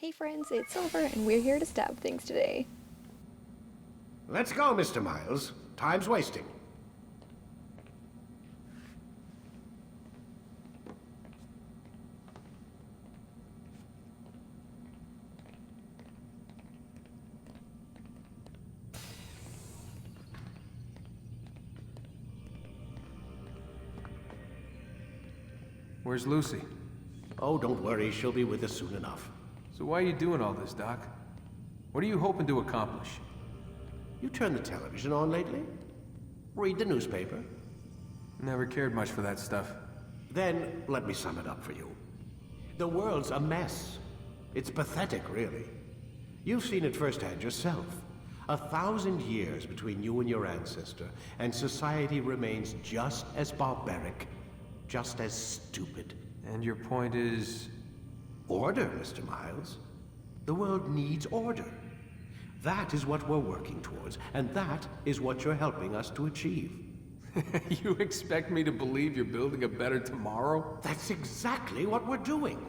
Hey friends, it's Silver, and we're here to stab things today. Let's go, Mr. Miles. Time's wasting. Where's Lucy? Oh, don't worry. She'll be with us soon enough. So why are you doing all this, Doc? What are you hoping to accomplish? You turned the television on lately? Read the newspaper? Never cared much for that stuff. Then, let me sum it up for you. The world's a mess. It's pathetic, really. You've seen it firsthand yourself. 1,000 years between you and your ancestor, and society remains just as barbaric, just as stupid. And your point is... Order, Mr. Miles. The world needs order. That is what we're working towards, and that is what you're helping us to achieve. You expect me to believe you're building a better tomorrow? That's exactly what we're doing.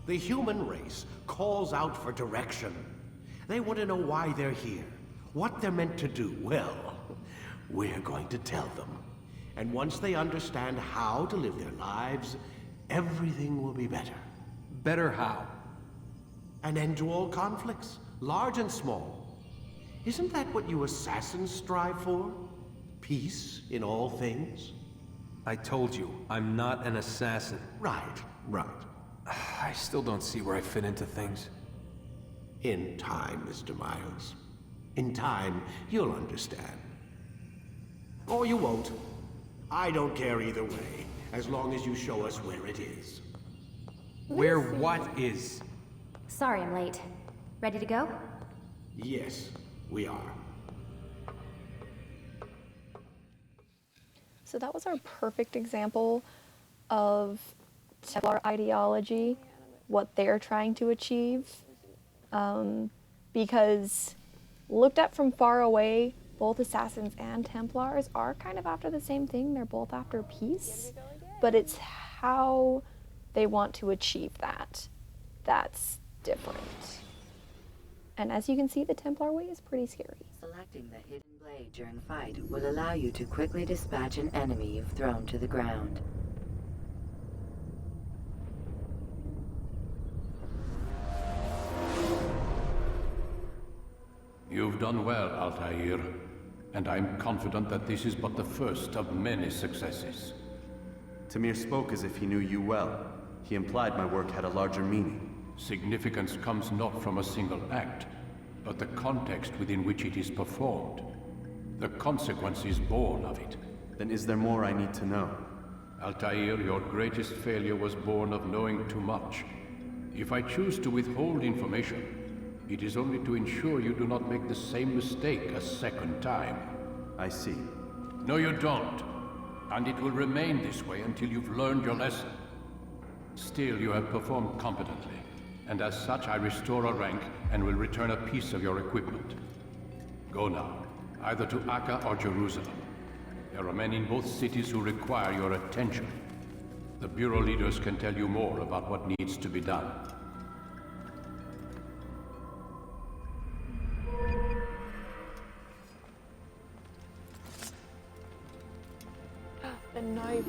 The human race calls out for direction. They want to know why they're here, what they're meant to do. Well, we're going to tell them. And once they understand how to live their lives, everything will be better. Better how? An end to all conflicts, large and small. Isn't that what you assassins strive for? Peace in all things? I told you, I'm not an assassin. Right. I still don't see where I fit into things. In time, Mr. Miles. In time, you'll understand. Or you won't. I don't care either way, as long as you show us where it is. Where what is? Sorry I'm late. Ready to go? Yes, we are. So that was our perfect example of Templar ideology, what they're trying to achieve. Because looked at from far away, both Assassins and Templars are kind of after the same thing. They're both after peace, but it's how they want to achieve that that's different. And as you can see, the Templar way is pretty scary. Selecting the hidden blade during fight will allow you to quickly dispatch an enemy you've thrown to the ground. You've done well, Altair, and I'm confident that this is but the first of many successes. Tamir spoke as if he knew you well. He implied my work had a larger meaning. Significance comes not from a single act, but the context within which it is performed. The consequences born of it. Then is there more I need to know? Altair, your greatest failure was born of knowing too much. If I choose to withhold information, it is only to ensure you do not make the same mistake a second time. I see. No, you don't. And it will remain this way until you've learned your lesson. Still, you have performed competently, and as such I restore a rank and will return a piece of your equipment. Go now, either to Acre or Jerusalem. There are men in both cities who require your attention. The Bureau leaders can tell you more about what needs to be done. The knife.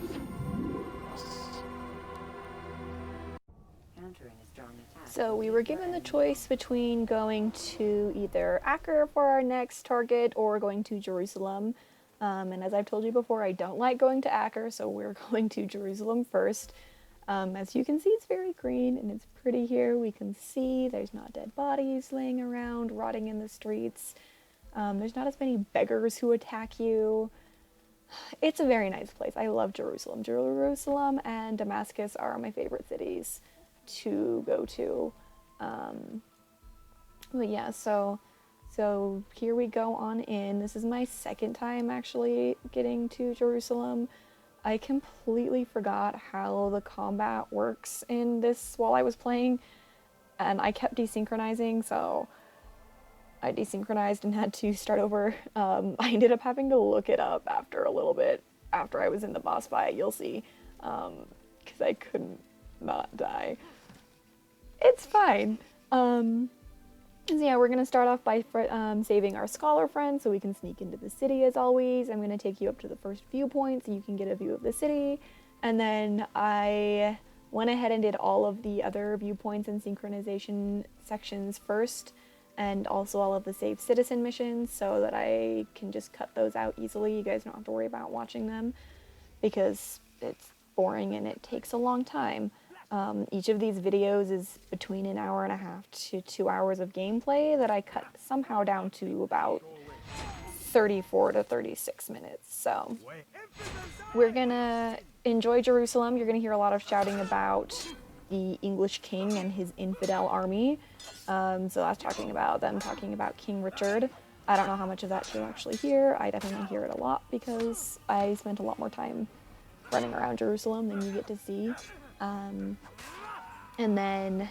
So we were given the choice between going to either Acre for our next target or going to Jerusalem. And as I've told you before, I don't like going to Acre, so we're going to Jerusalem first. As you can see, it's very green and it's pretty here. We can see there's not dead bodies laying around, rotting in the streets. There's not as many beggars who attack you. It's a very nice place. I love Jerusalem. Jerusalem and Damascus are my favorite cities to go to. But yeah, so here we go on in. This is my second time actually getting to Jerusalem. I completely forgot how the combat works in this while I was playing, and I kept desynchronizing, so I desynchronized and had to start over. I ended up having to look it up after a little bit, after I was in the boss fight, you'll see, because I couldn't not die. It's fine. So yeah, we're gonna start off by saving our scholar friend so we can sneak into the city as always. I'm gonna take you up to the first viewpoint so you can get a view of the city. And then I went ahead and did all of the other viewpoints and synchronization sections first, and also all of the save citizen missions so that I can just cut those out easily. You guys don't have to worry about watching them because it's boring and it takes a long time. Each of these videos is between an hour and a half to 2 hours of gameplay that I cut somehow down to about 34 to 36 minutes. So we're gonna enjoy Jerusalem. You're gonna hear a lot of shouting about the English king and his infidel army. So that's talking about King Richard. I don't know how much of that you'll actually hear. I definitely hear it a lot because I spent a lot more time running around Jerusalem than you get to see. And then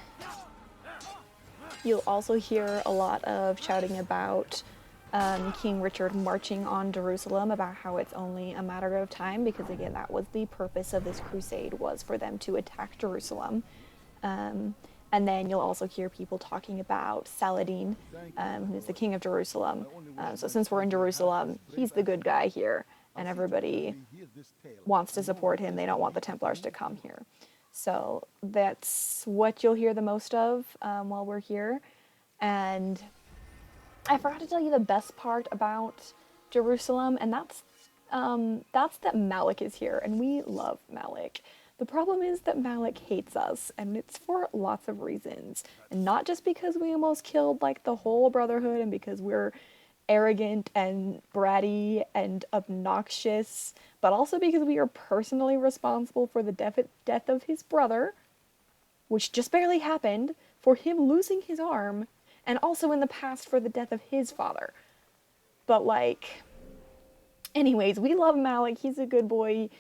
you'll also hear a lot of shouting about King Richard marching on Jerusalem, about how it's only a matter of time, because again, that was the purpose of this crusade, was for them to attack Jerusalem. And then you'll also hear people talking about Saladin, who's the king of Jerusalem. So since we're in Jerusalem, he's the good guy here, and everybody wants to support him. They don't want the Templars to come here. So that's what you'll hear the most of while we're here. And I forgot to tell you the best part about Jerusalem, and that's that Malik is here, and we love Malik. The problem is that Malik hates us, and it's for lots of reasons. And not just because we almost killed like the whole Brotherhood and because we're arrogant and bratty and obnoxious, but also because we are personally responsible for the death of his brother, which just barely happened, for him losing his arm, and also in the past for the death of his father. But like, anyways, we love Malik. He's a good boy.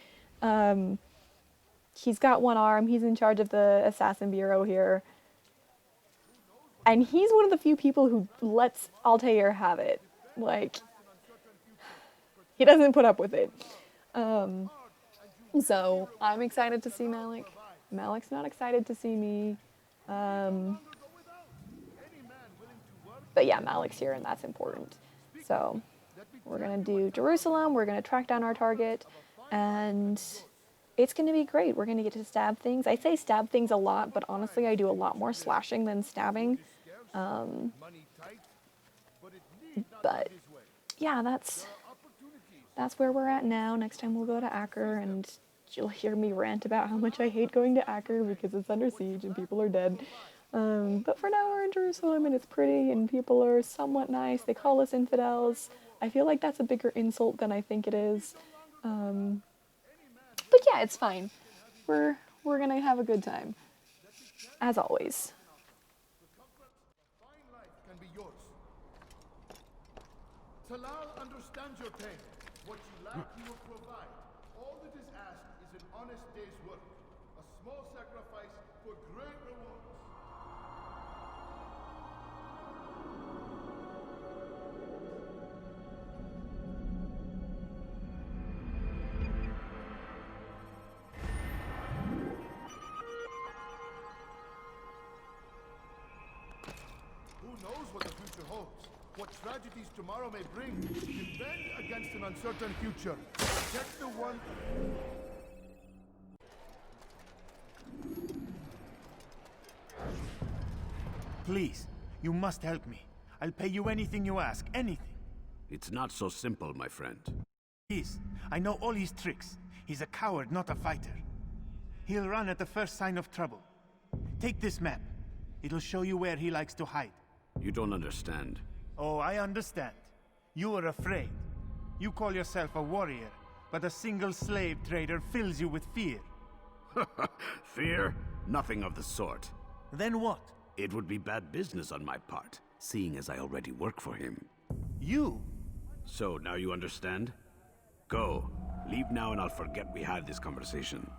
He's got one arm. He's in charge of the Assassin Bureau here. And he's one of the few people who lets Altair have it. Like, he doesn't put up with it. So I'm excited to see Malik. Malik's not excited to see me. But yeah, Malik's here and that's important. So we're gonna do Jerusalem, we're gonna track down our target, and it's gonna be great. We're gonna get to stab things. I say stab things a lot, but honestly I do a lot more slashing than stabbing. But yeah, that's where we're at now. Next time we'll go to Acre, and you'll hear me rant about how much I hate going to Acre because it's under siege and people are dead. But for now we're in Jerusalem and it's pretty and people are somewhat nice. They call us infidels. I feel like that's a bigger insult than I think it is. But yeah, it's fine. We're gonna have a good time, as always. Talal understands your pain. What you lack, he will provide. All that is asked is an honest day's work. A small sacrifice for great rewards. Who knows what the future holds? What tragedies tomorrow may bring. Defend against an uncertain future. Protect the one... Please, you must help me. I'll pay you anything you ask, anything. It's not so simple, my friend. Please, I know all his tricks. He's a coward, not a fighter. He'll run at the first sign of trouble. Take this map. It'll show you where he likes to hide. You don't understand. Oh, I understand. You are afraid. You call yourself a warrior, but a single slave trader fills you with fear. Fear? Nothing of the sort. Then what? It would be bad business on my part, seeing as I already work for him. You? So, now you understand? Go. Leave now and I'll forget we had this conversation.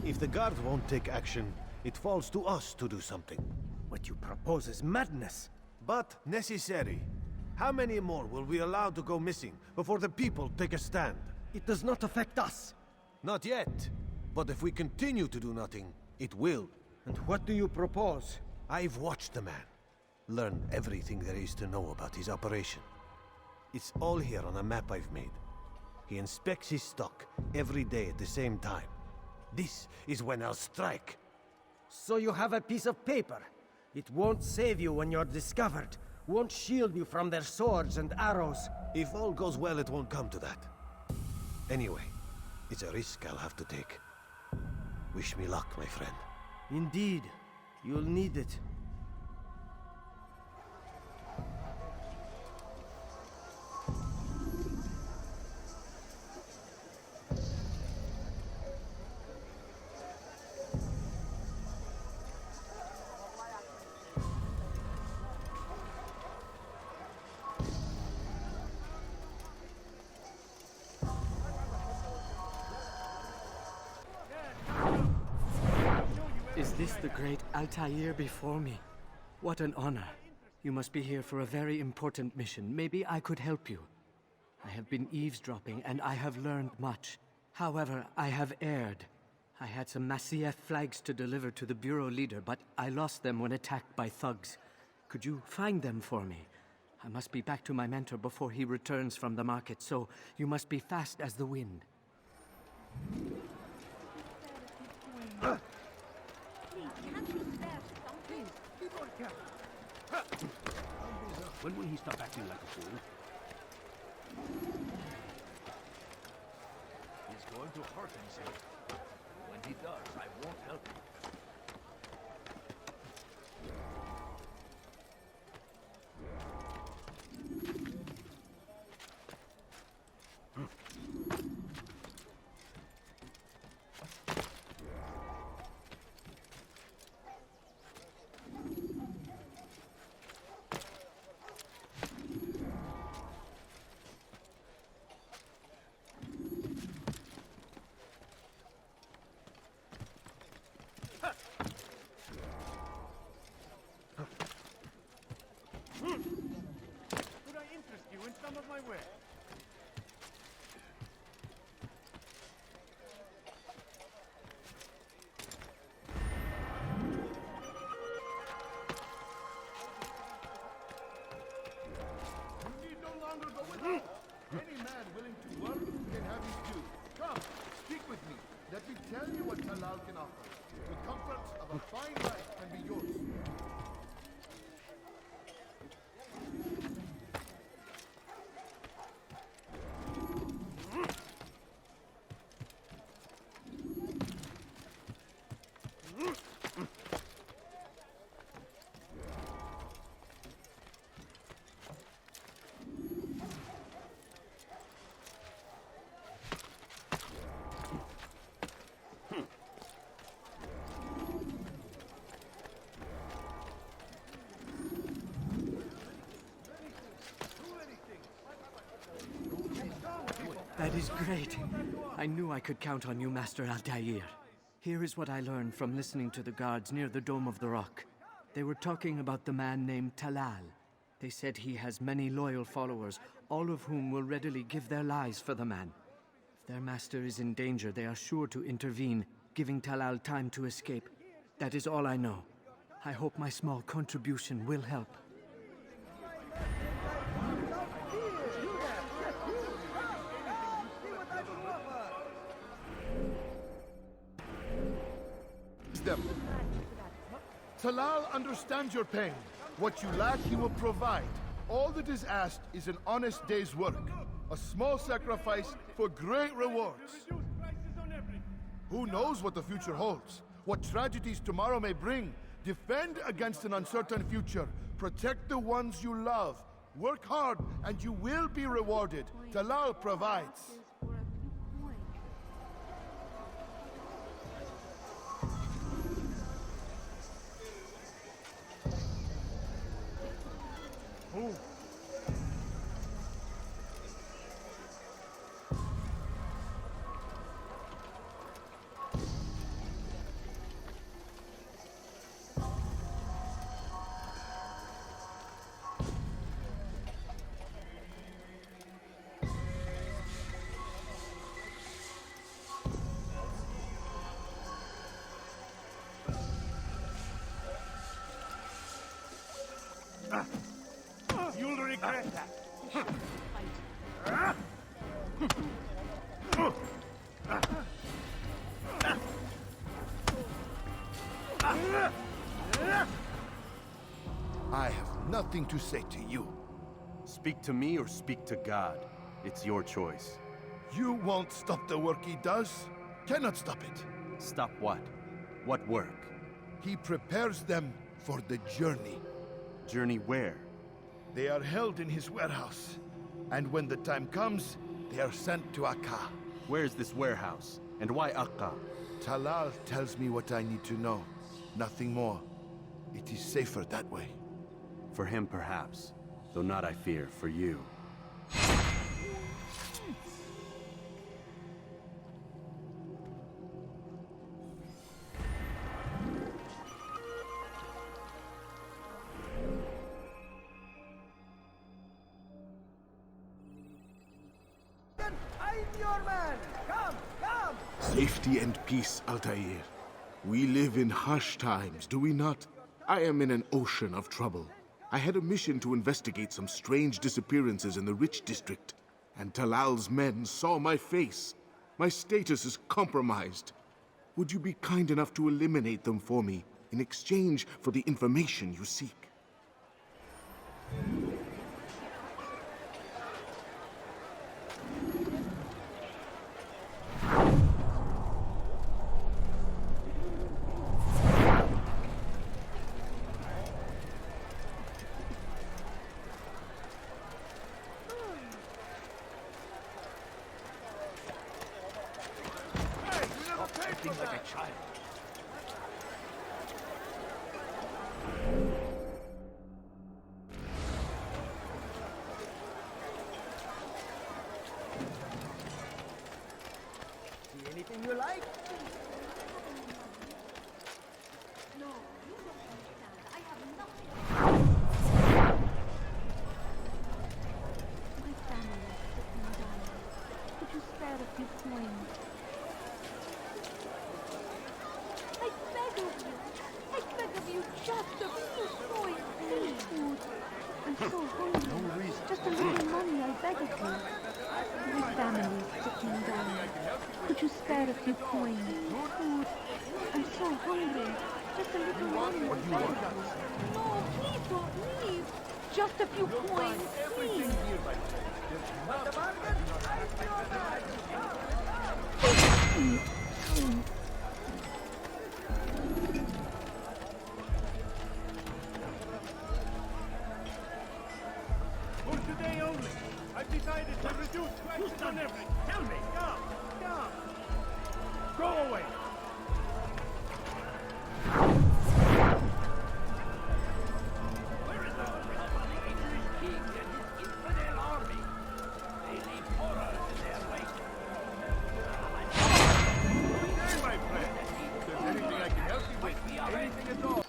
If the guards won't take action, it falls to us to do something. What you propose is madness. But necessary. How many more will we allow to go missing before the people take a stand? It does not affect us. Not yet. But if we continue to do nothing, it will. And what do you propose? I've watched the man. Learned everything there is to know about his operation. It's all here on a map I've made. He inspects his stock every day at the same time. This is when I'll strike. So you have a piece of paper. It won't save you when you're discovered. Won't shield you from their swords and arrows. If all goes well, it won't come to that. Anyway, it's a risk I'll have to take. Wish me luck, my friend. Indeed. You'll need it. Is this the great Altair before me? What an honor. You must be here for a very important mission. Maybe I could help you. I have been eavesdropping and I have learned much. However, I have erred. I had some Masyaf flags to deliver to the Bureau leader, but I lost them when attacked by thugs. Could you find them for me? I must be back to my mentor before he returns from the market, so you must be fast as the wind. When will he stop acting like a fool? He's going to hurt himself. When he does, I won't help him. Could I interest you in some of my wares? You need no longer go without. Any man willing to work can have his due. Come, speak with me. Let me tell you what Talal can offer. The comforts of a fine life can be yours. That is great. I knew I could count on you, Master Altair. Here is what I learned from listening to the guards near the Dome of the Rock. They were talking about the man named Talal. They said he has many loyal followers, all of whom will readily give their lives for the man. If their master is in danger, they are sure to intervene, giving Talal time to escape. That is all I know. I hope my small contribution will help. Them. Talal understands your pain. What you lack, he will provide. All that is asked is an honest day's work. A small sacrifice for great rewards. Who knows what the future holds? What tragedies tomorrow may bring? Defend against an uncertain future. Protect the ones you love. Work hard and you will be rewarded. Talal provides. Move. You'll regret that. I have nothing to say to you. Speak to me or speak to God. It's your choice. You won't stop the work he does. Cannot stop it. Stop what? What work? He prepares them for the journey. Journey where? They are held in his warehouse. And when the time comes, they are sent to Akka. Where is this warehouse? And why Akka? Talal tells me what I need to know. Nothing more. It is safer that way. For him, perhaps. Though not, I fear, for you. Safety and peace, Altair. We live in harsh times, do we not? I am in an ocean of trouble. I had a mission to investigate some strange disappearances in the Rich District, and Talal's men saw my face. My status is compromised. Would you be kind enough to eliminate them for me in exchange for the information you seek? Acting like a child. See anything you like? No, you don't understand. I have nothing. My family is sick and dying. Could you spare a few coins? I beg of you, just a few coins, please, food. I'm so hungry. Just a little money, I beg of you. My family is sick and dying. Could you spare a few coins? Food. I'm so hungry. Just a little money, I beg of you. No, please don't leave. Just a few coins, please. For today only, I've decided to reduce taxes on everything. Tell me! Come! Go away! Where is our English king and his infidel army? They leave horror in their wake. Hey, my friend. If there's anything I can help you with, anything at all.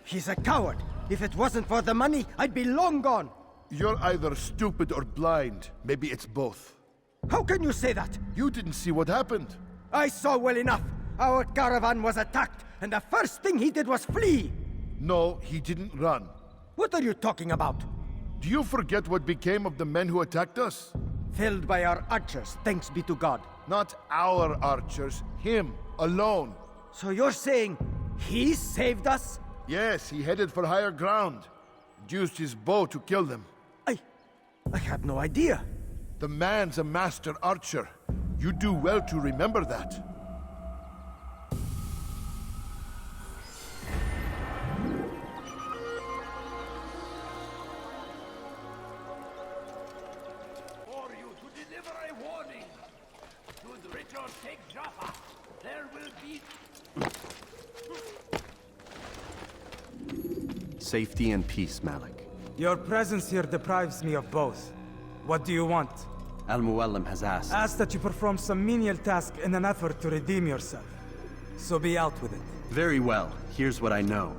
He's a coward. If it wasn't for the money, I'd be long gone. You're either stupid or blind. Maybe it's both. How can you say that? You didn't see what happened. I saw well enough. Our caravan was attacked, and the first thing he did was flee. No, he didn't run. What are you talking about? Do you forget what became of the men who attacked us? Felled by our archers, thanks be to God. Not our archers, him, alone. So you're saying he saved us? Yes, he headed for higher ground. Used his bow to kill them. I have no idea. The man's a master archer. You do well to remember that. For you to deliver a warning. Should Richard take Jaffa, there will be... Safety and peace, Malik. Your presence here deprives me of both. What do you want? Al-Muallim has asked. Ask that you perform some menial task in an effort to redeem yourself. So be out with it. Very well. Here's what I know.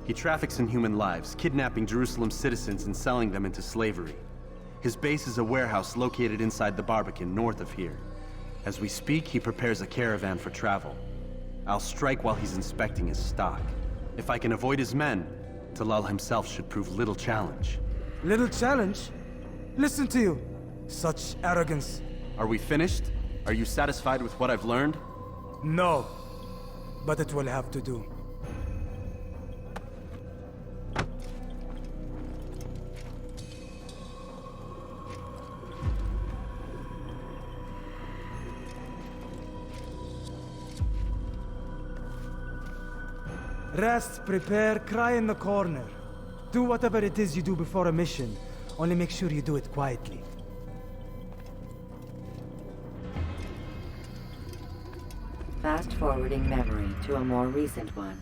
He traffics in human lives, kidnapping Jerusalem citizens and selling them into slavery. His base is a warehouse located inside the Barbican, north of here. As we speak, he prepares a caravan for travel. I'll strike while he's inspecting his stock. If I can avoid his men, Talal himself should prove little challenge. Little challenge? Listen to you. Such arrogance. Are we finished? Are you satisfied with what I've learned? No. But it will have to do. Rest, prepare, cry in the corner. Do whatever it is you do before a mission. Only make sure you do it quietly. Fast-forwarding memory to a more recent one.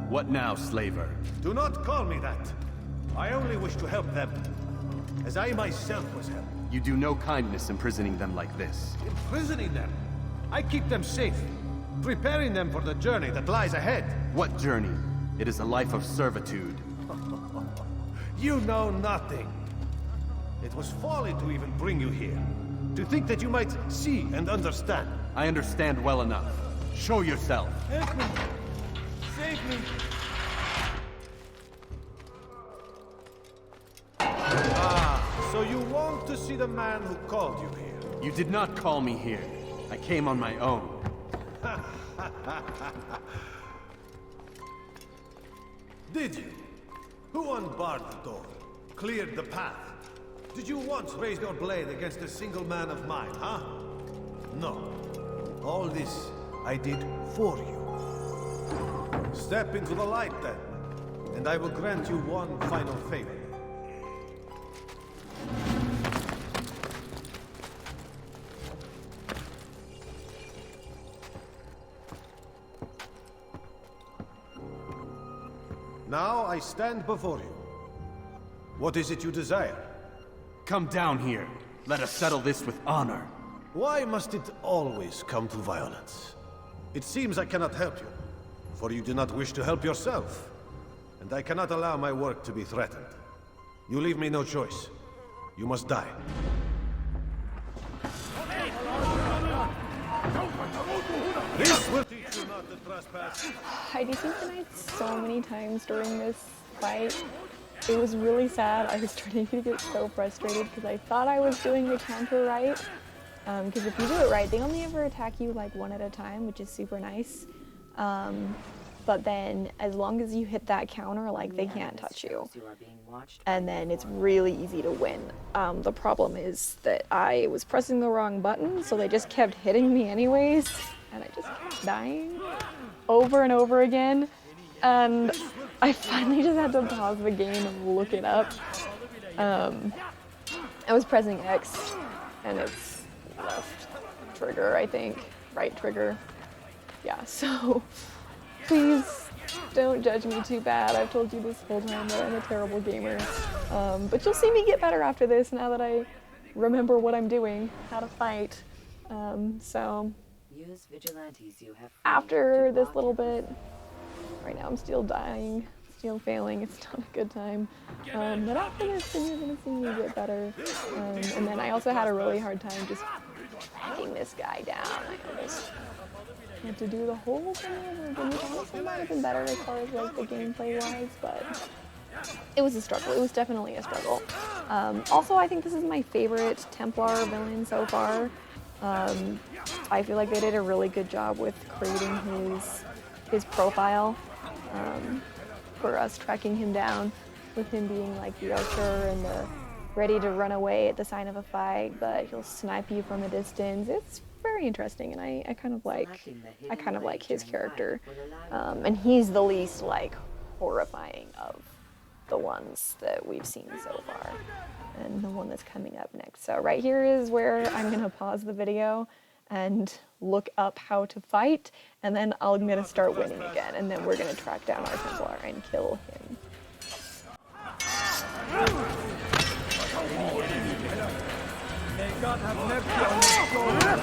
What now, slaver? Do not call me that. I only wish to help them, as I myself was helped. You do no kindness imprisoning them like this. Imprisoning them? I keep them safe, preparing them for the journey that lies ahead. What journey? It is a life of servitude. You know nothing. It was folly to even bring you here. To think that you might see and understand. I understand well enough. Show yourself. Help me! Save me! Ah, so you want to see the man who called you here? You did not call me here. I came on my own. Did you? Who unbarred the door? Cleared the path? Did you once raise your blade against a single man of mine, huh? No. All this I did for you. Step into the light then, and I will grant you one final favor. Now I stand before you. What is it you desire? Come down here. Let us settle this with honor. Why must it always come to violence? It seems I cannot help you, for you do not wish to help yourself. And I cannot allow my work to be threatened. You leave me no choice. You must die. This will teach you not to trespass. I desynchronied so many times during this fight. It was really sad. I was starting to get so frustrated because I thought I was doing the counter right. Because if you do it right, they only ever attack you like one at a time, which is super nice. but then as long as you hit that counter, like, they can't touch you. And then it's really easy to win. The problem is that I was pressing the wrong button, so they just kept hitting me anyways, and I just kept dying over and over again. And I finally just had to pause the game and look it up. I was pressing X, and it's left trigger, I think. Right trigger. Yeah, so please don't judge me too bad. I've told you this whole time that I'm a terrible gamer. But you'll see me get better after this now that I remember what I'm doing, how to fight. So Use vigilantes you have after this little bit, right now I'm still dying, still failing, it's not a good time. But after this, then you're gonna see me get better. And then I also had a really hard time just tracking this guy down. I almost had to do the whole thing over again, which honestly might have been better as far as like the gameplay wise, but it was a struggle. It was definitely a struggle. Also, I think this is my favorite Templar villain so far. I feel like they did a really good job with creating his profile for us, tracking him down, with him being like the archer and the ready to run away at the sign of a fight, but he'll snipe you from a distance. It's very interesting, and I kind of like his character, and he's the least like horrifying of the ones that we've seen so far, and the one that's coming up next. So right here is where I'm gonna pause the video and look up how to fight, and then I'm gonna start winning again, and then we're gonna track down our Templar and kill him. May God have mercy on your soul.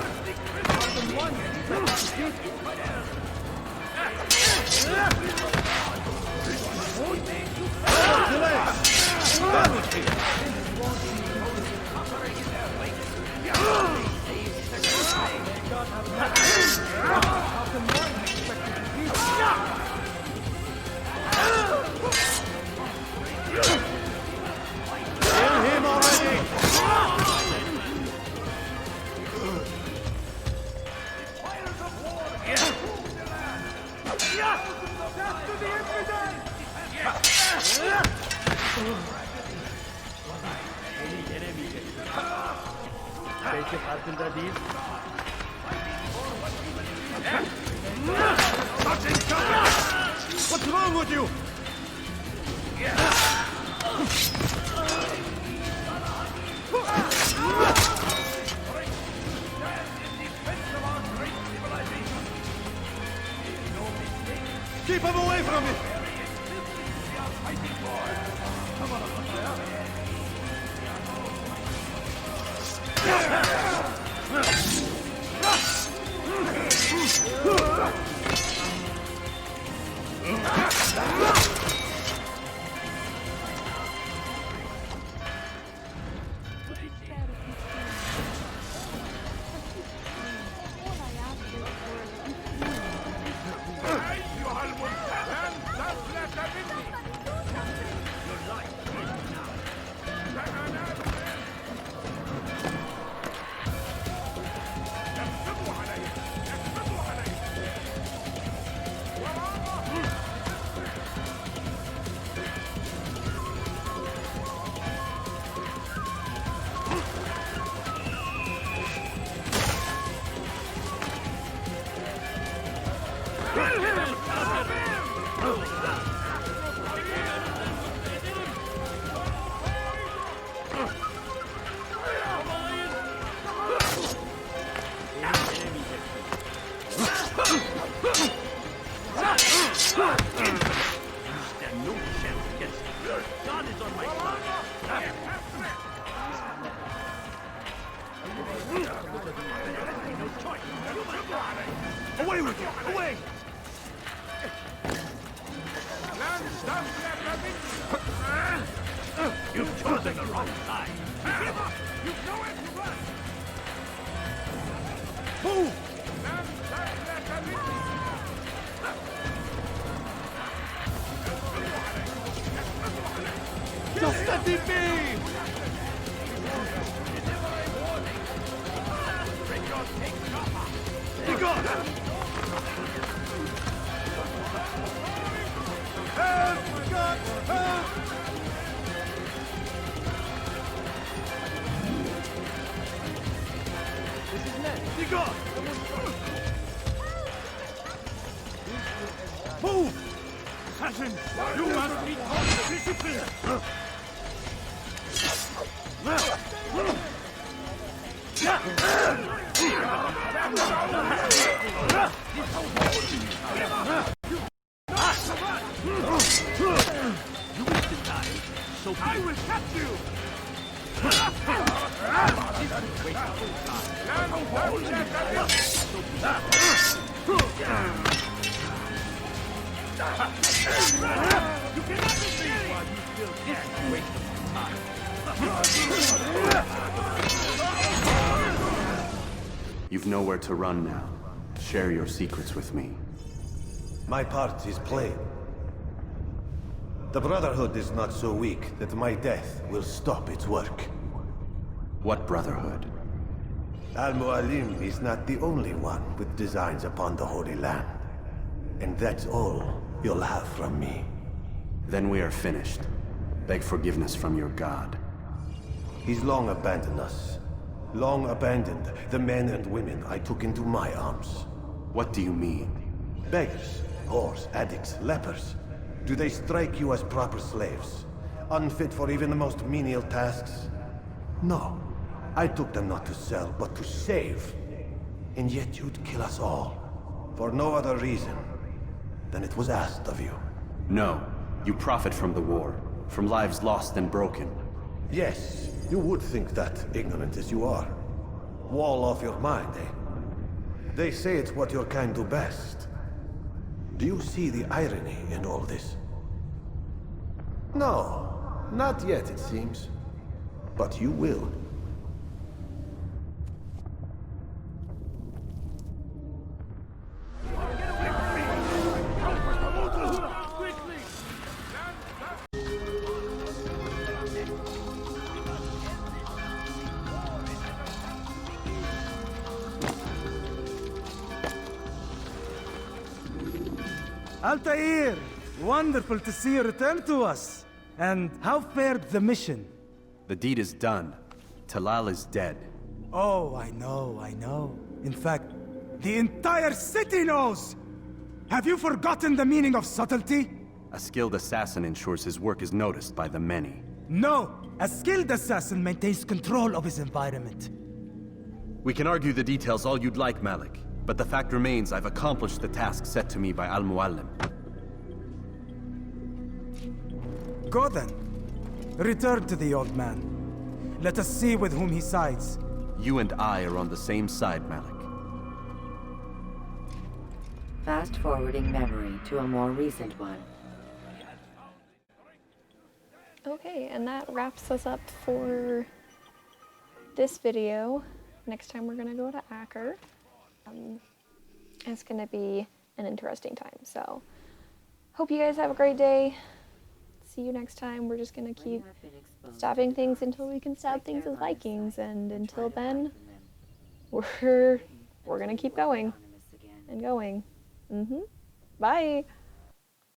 What's wrong with you? Keep him away from me! Away with you! Away! You've chosen the wrong side. You know it! Move! Just let it be! Be gone! Help! God, help! This is Ned. Be gone! Move! Assassin, you must be taught discipline! You wish to die, so I will catch you! You cannot leave while you still can. Waste of time. You've nowhere to run now. Share your secrets with me. My part is plain. The Brotherhood is not so weak that my death will stop its work. What Brotherhood? Al-Mualim is not the only one with designs upon the Holy Land. And that's all you'll have from me. Then we are finished. Beg forgiveness from your god. He's long abandoned us. Long abandoned the men and women I took into my arms. What do you mean? Beggars, whores, addicts, lepers. Do they strike you as proper slaves? Unfit for even the most menial tasks? No. I took them not to sell, but to save. And yet you'd kill us all. For no other reason than it was asked of you. No. You profit from the war. From lives lost and broken. Yes, you would think that, ignorant as you are. Wall off your mind, eh? They say it's what your kind do best. Do you see the irony in all this? No, not yet, it seems. But you will. Altair! Wonderful to see you return to us. And how fared the mission? The deed is done. Talal is dead. Oh, I know. In fact, the entire city knows! Have you forgotten the meaning of subtlety? A skilled assassin ensures his work is noticed by the many. No! A skilled assassin maintains control of his environment. We can argue the details all you'd like, Malik. But the fact remains I've accomplished the task set to me by Al-Mualim. Go then. Return to the old man. Let us see with whom he sides. You and I are on the same side, Malik. Fast-forwarding memory to a more recent one. Okay, and that wraps us up for this video. Next time we're gonna go to Acker. It's gonna be an interesting time, so hope you guys have a great day. See you next time. We're just gonna keep stabbing things until we can stab things with Vikings, and until then, we're gonna keep going and going. Bye.